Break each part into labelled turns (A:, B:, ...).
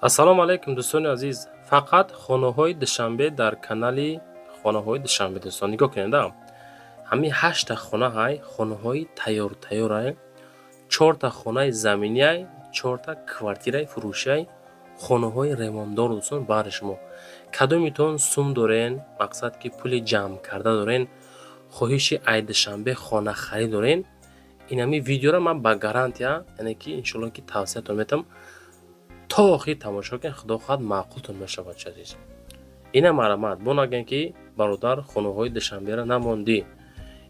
A: ассалому алайкум дӯстони азиз. Фақат хонаҳои душанбе дар канали хонаҳои душанбе дӯстон нигоҳ кунед. Ҳамин 8 хона ҳай, хонаҳои тайёр-тайёрай, 4 хонаи заминияй, 4 квартираи фурӯшияй, хонаҳои ремонтдор дӯстон баҳри шумо. Кадомитон сум дорен, мақсад ки пули ҷамъ карда дорен, хоҳиши ай душанбе хона харид дорен, ин ҳамин видеоро ман ба гарантия, яъне ки иншоалло ки тавсиятон метам, то охир тамошо кунед, худо хоҳад маъқултон мешавад азиз. Ина марамат бо нагӯем ки бародар хонаҳои душанберо намондӣ.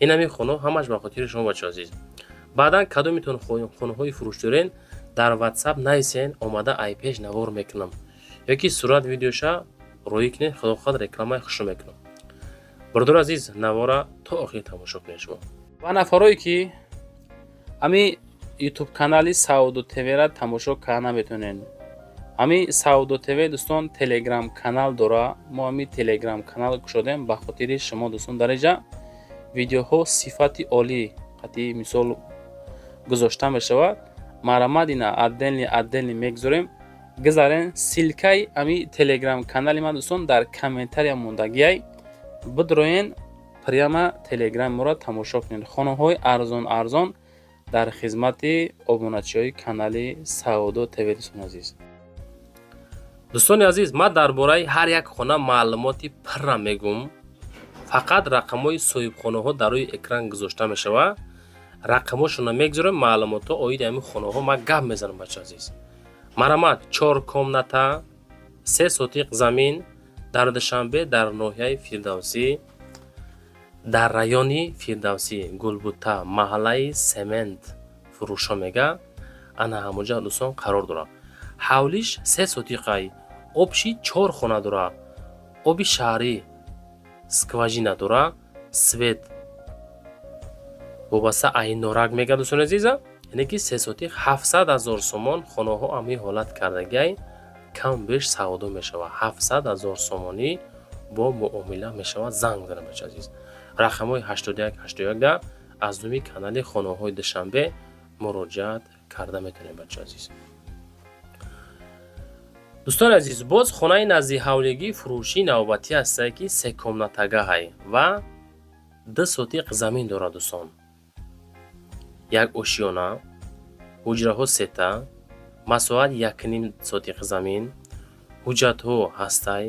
A: Ин ҳамин хона ҳамаш ба хотири шумо бачо азиз. Баъдан кадомитон хонаҳои фурӯш дорен, дар WhatsApp нависен, омада айпеш навор мекунам. Ёки сурат видеоша роӣ кунед, худо хоҳад рекламаи хушро мекунам. Бародар азиз, навора то охир тамошо кунед шумо.
B: ва нафарое ки ҳамин YouTube канали Саудо ТВ-ра тамошо карда наметавонен. ҳамин Саудо ТВ дӯстон Telegram канал дора. Мо ҳамин Telegram канал кушодем ба хотири шумо дӯстон. дар инҷа видеоҳо сифати олӣ қати мисол гузошта мешавад. марамад ина отдельно мегузорем. гизарен силкаи ҳамин Telegram канали ман дӯстон дар комментария мондагиай. бидроен прямо Telegram моро тамошо кунед. хонаҳои арзон дар хизмати обуначиҳои канали Саудо ТВ дӯстон азиз.
A: дӯстони азиз, ман дар бораи ҳар як хона маълумоти пирра мегӯм. фақат рақамҳои соҳибхонаҳо дар рӯи экран гузошта мешавад. рақамҳошона мегузорам, маълумотҳо оиди ҳамин хонаҳо ман гап мезанам бача азиз. марамат 4 комната 3 сотиқ замин дар Душанбе дар ноҳияи Фирдавсӣ, дар райони Фирдавсӣ, Гулбута, маҳаллаи Семент фурӯша мега. ана ҳамонҷа дӯстон қарор дорад. ҳавлиш 3 сотиқай, обши 4 хона дора, оби шаҳрӣ скважина дора, свет вобаста айни норак мега дӯстони азиза. яъне ки 3 сотиқ 700 000 сомон. хонаҳо ҳамин ҳолат кардагиай кам беш савдо мешавад. 700 000 сомонӣ бо муомила мешавад. занг занед бача азиз. рақамҳои 8181 аз нӯми канали хонаҳои Душанбе муроҷиат карда метавонед бача азиз. дӯстони азиз, боз хонаи назди ҳавлигии фурӯшии навбатӣ ҳастае ки 3 комнатагаҳай ва 2 сотиқ замин дорад дӯстон. як ошиёна, ҳуҷраҳо 3та, масоҳат 1.5 сотиқ замин, ҳуҷҷатҳо ҳастай,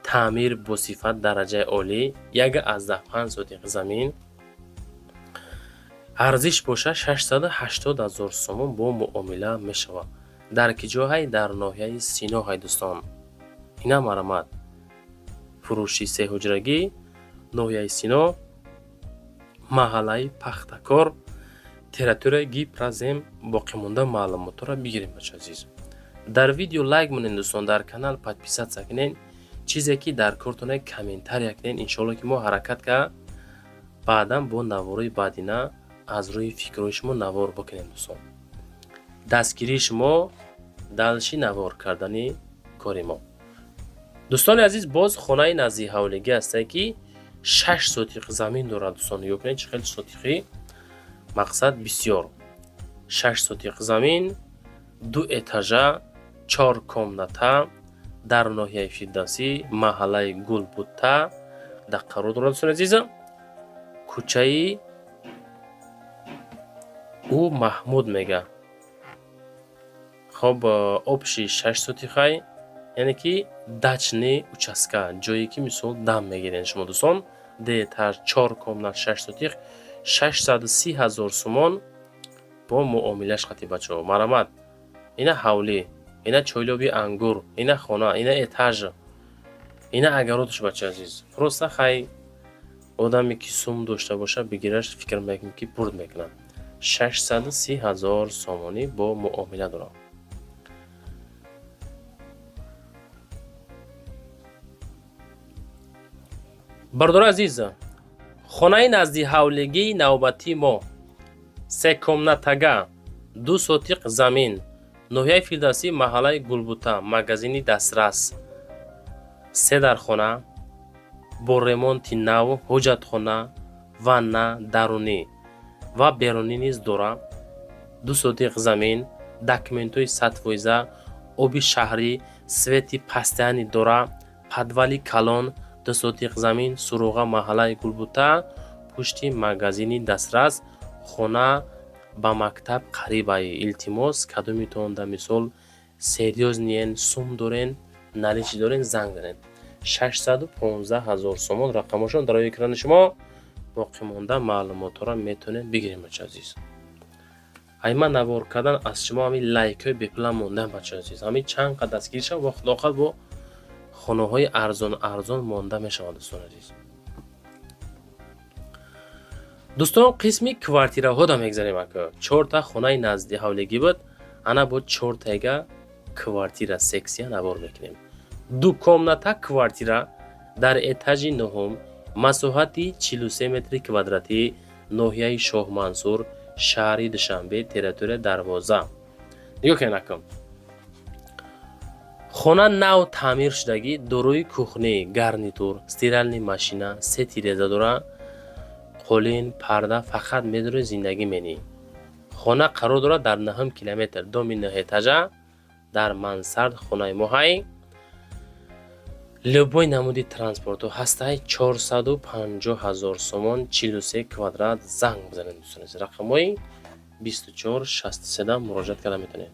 A: таъмир босифат дараҷаи олӣ, 1.5 сотиқ замин, арзиш боша 680 000 сомон бо муомила мешавад. дар киҷоҳай дар ноҳияи Синоҳай дӯстон. ина марамат фурӯши сеҳуҷрагӣ, ноҳияи Сино, маҳаллаи Пахтакор, территорияи Гипразем. боқимонда маълумотро бигирем бача азиз. дар видео лайк монед дӯстон, дар канал подписатсия кунед, чизе ки дар кортонай комментария кунед. иншоалло ки мо ҳаракат кард баъдан бо навораи баъдина аз рӯи фикрҳои шумо навор бикунем дӯстон. дастгирии шумо далши навор кардани кори мо. дӯстони азиз, боз хонаи назди ҳавлигӣ ҳастае ки 6 сотиқ замин дорад дӯстон. нигоҳ кунед чӣ хел сотиқӣ, мақсад бисёр. 6 сотиқ замин, 2 этажа, 4 комната дар ноҳияи Фирдавсӣ, маҳаллаи Гулбута да қарор дорад дӯстони азиза. кӯчаи ӯ Маҳмуд мега. хоб обши 6 сотиқай, яъне ки дачни участка, ҷое ки мисол дам мегиред шумо дӯстон. 2 этаж, 4 комнат, 6 сотиқ, 630 000 сомон бо муомилаш қати бачаҳо. марамат ина ҳавлӣ, ина чойлоби ангур, ина хона, ина этаж, ина агаротш бача азиз. просто хай одаме ки сум дошта боша бигираш фикр мекунем ки бурд мекунад. 630 000 сомонӣ бо муомила дорад. бардор азиз, хонаи назди ҳавлигии навбатии мо 3 комнатага, 2 сотиқ замин, ноҳияи Фирдавсӣ, маҳаллаи Гулбута, магазини дастрас, 3 дар хона бо ремонти нав, ҳуҷҷатхона, ванна дарунӣ ва берунӣ низ дора. 2 сотиқ замин, документҳои сатфоиза, оби шаҳрӣ, свети пастиани дора, падвали калон, 2 сотиқ замин, суруға маҳаллаи Гулбута, пушти магазини дастрас, хона ба мактаб қариб ай. Илтимос кадомитон да мисол серьёзниен, сум дорен, наличи дорен, занг занед. 615,000 сомон рақамошон дар рои экрани шумо. боқӣ монда маълумотро метонед бигирем бачаи азиз. ҳайма навор кардан аз шумо ҳамин лайкҳои беплан мондан бачаи азиз. ҳамин чанд қад дастгир шав вақт охир бо хонаҳои арзон монда мешавад дӯстон азиз. дӯстон қисми квартираҳо да мегзарем ака. 4 та хонаи назди ҳавлигӣ буд. ана бо 4 таga квартира сексия навор мекунем. 2 комната квартира дар этажи 9, масоҳати 43 метри квадратӣ, ноҳияи Шоҳмансур, шаҳри Душанбе, территория Дарвоза. нигоҳ кунед ака. хона нав таъмир шудагӣ, дорои кухни, гарнитур, стиральни машина, 3 тиреза дора, қолин, парда, фақат медори зиндагӣ менӣ. хона қарор дорад дар 9 километр доми 9 этажа дар мансард хонаи мо ҳай. любой намуди транспорту ҳастаи 450,000 сомон, 43 квадрат. занг бизанед дӯстон азиз. рақамҳои 2463 муроҷиат карда метавонед.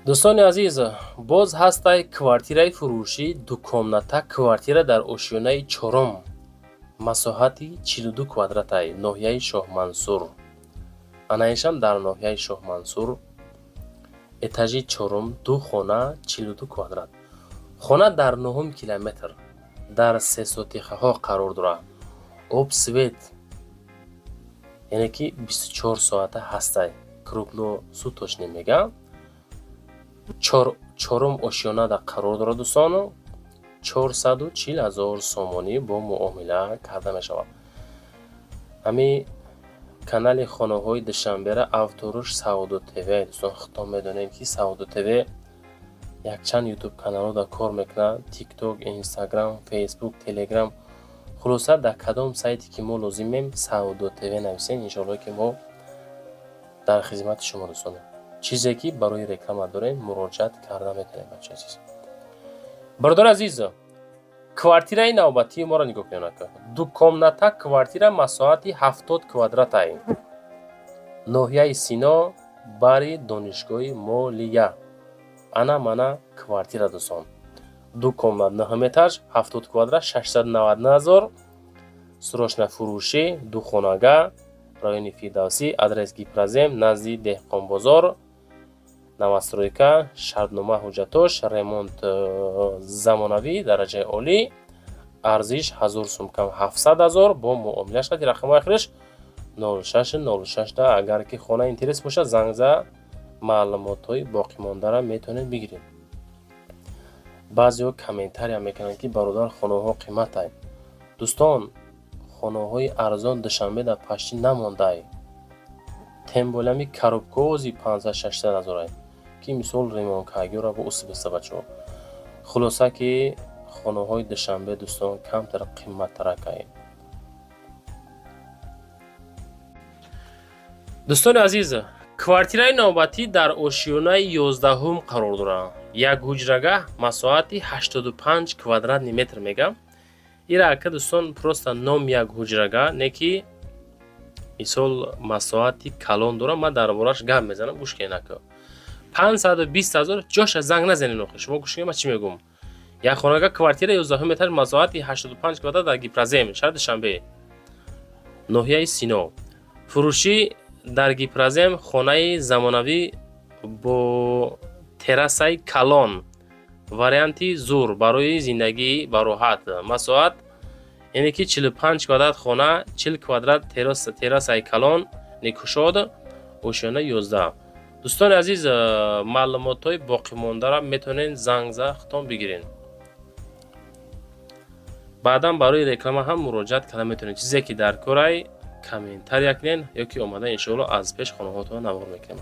A: дӯстони азиз, боз ҳастаи квартираи фурӯшӣ 2 комната квартира дар ошиёнаи 4, масоҳати 42 квадратай, ноҳияи Шоҳмансур. анаишам дар ноҳияи Шоҳмансур, этажи 4, 2 хона, 42 квадрат. хона дар 9 километр дар 3 сотихаҳо қарор дорад. об свет, яъне ки 24 соата ҳастай. круглосуточный мегам. 4 ошиёнада қарор дорад дӯстон. 440,000 сомонӣ бо муомила карда мешавад. ҳами канали хонаҳои Душанбера Авторуш Сауду ТВ дӯстон худтон медонед ки Сауду ТВ якчанд ютуб каналода кор мекунад. тикток, инстаграм, фейсбук, телеграм. хулоса дар кадом сайти ки мо лозимем Сауду ТВ нависен, иншоалло ки мо дар хизмати шумо дӯстон. чизе ки барои реклама дорем муроҷиат карда метавонед бачаи азиз. бародар азиз, квартираи навбатии моро нигоҳ кунед ака. 2 комната квартира масоҳати 70 квадратай, ноҳияи Сино, бари донишгоҳи Молия. ана мана квартира дӯстон. 2 комната 9 этаж, 70 квадрат, 699,000. срочна фурӯшӣ, 2 хонага, райони Фирдавсӣ, адрес Гипразем, назди Деҳқонбозор, новостройка, шартнома ҳуҷҷатош, ремонт замонавӣ, дараҷаи олӣ, арзиш 1000 сум кам 700,000 бо муомилаш қади. рақамҳои ахираш 0606 да. агар ки хона интерес бошад зангза маълумотҳои боқимондаро метавонед бигиред. баъзеҳо комментария мекунанд ки бародар хонаҳо қиматай. дӯстон, хонаҳои арзон Душанбе дар пашти намондай. тем более ами коробковози 500-600,000 ай ки мисол ремонткагиёра бо усбиста бачаҳо. хулоса ки хонаҳои Душанбе дӯстон камтар қимматтаракай. дӯстони азиз, квартираи навбатӣ дар ошиёнаи 11 қарор дорад. як ҳуҷрагаҳ масоҳати 85 квадратни метр мегам. ира ака дӯстон просто ном як ҳуҷрагаҳ не ки мисол масоҳати калон дорам. ман дар бораш гап мезанам, гӯш кунед ака. 520,000 ҷоша занг назанед охир. шумо гӯш кунед ман чӣ мегӯм. як хонага квартира 11 этаж масоҳати 85 квадрат дар Гипразем, шаҳри Душанбе, ноҳияи Сино. фурӯшӣ дар Гипразем, хонаи замонавӣ бо террасаи калон, варианти зур барои зиндагӣ ба роҳат. масоҳат яъне ки 45 квадрат хона, 40 квадрат террасаи калон, некушод, ошиёна 11. дӯстони азиз, маълумотҳои боқимондаро метавонед зангза худтон бигиред. баъдан барои реклама ҳам муроҷиат карда метавонед. чизе ки дар корай комментария кунед, ёки омада иншоалло аз пеш хонаҳоатон навор мекунем.